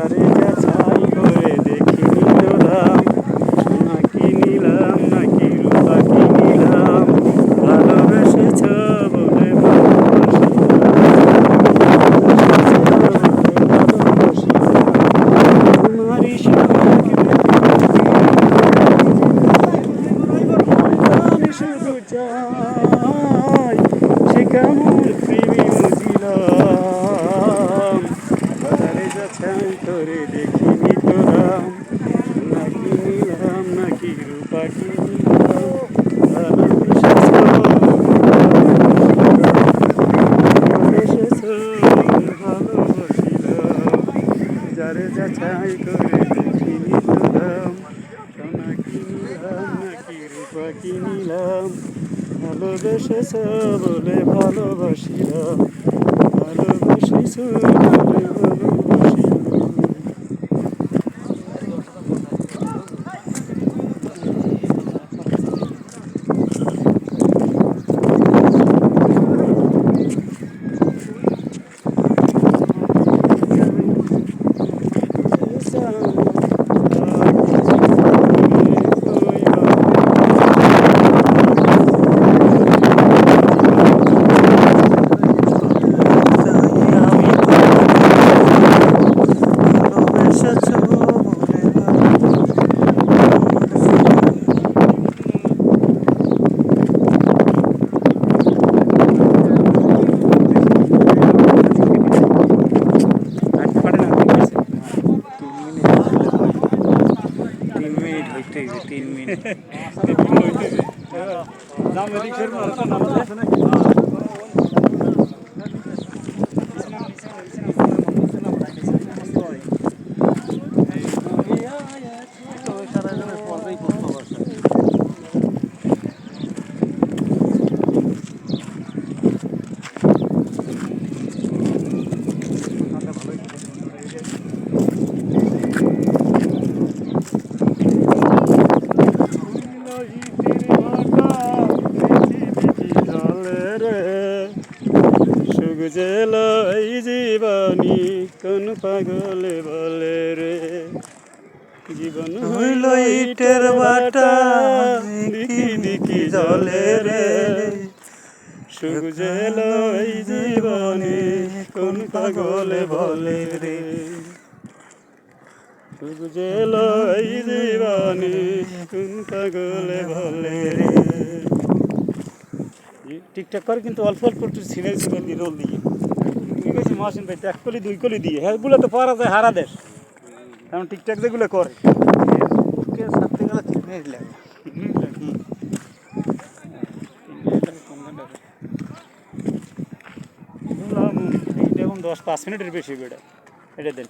আরে যাচাই করে দেখিনি তো দাম, সোনা কি নিলাম নাকি রূপা কি নিলাম, ভালোবেসেছ বলে তোমারই আমি শুধু চাই সে কেমন প্রেমে বুঝিলাম, বাজারে যাচাই করে দেখিনি তো দাম, সোনা কি নিলাম নাকি রূপা কি নিলাম, ভালোবেসেছ ভালোবাসিলাম, যারে যাচাই করে দেখিনি তো দাম, সোনা কি নিলাম নাকি রূপা কি নিলাম, ভালোবেসেছ বলে ভালোবাসিলাম, ভালোবেসেছ বলে ভালোবাসিলাম। তিন মিনিট সুগজেল এই জীবনী কোন পাগলে বলে রে, জীবন হইল ইটের বাটা দিকি দিকি জলে রে, সুগজেল এই জীবনী কোন পাগলে বলে রে, সুগজেল এই জীবনী কোন পাগলে বলে রে। ঠিকঠাক করে কিন্তু অল্প অল্প একটু ছিঁড়ে ছিঁড়ে দিয়ে রোল দিয়ে ঠিক আছে মাসিন ভাই, এক কলি দুই কলি দিয়ে হ্যাঁগুলো তো পারা যায় হারা দেশ, কারণ ঠিকঠাক যেগুলো করে ছাড়তে গেলে 3 মিনিট লাগে। এইটা এখন 10-5 মিনিটের বেশি বেড়া এটা দেন।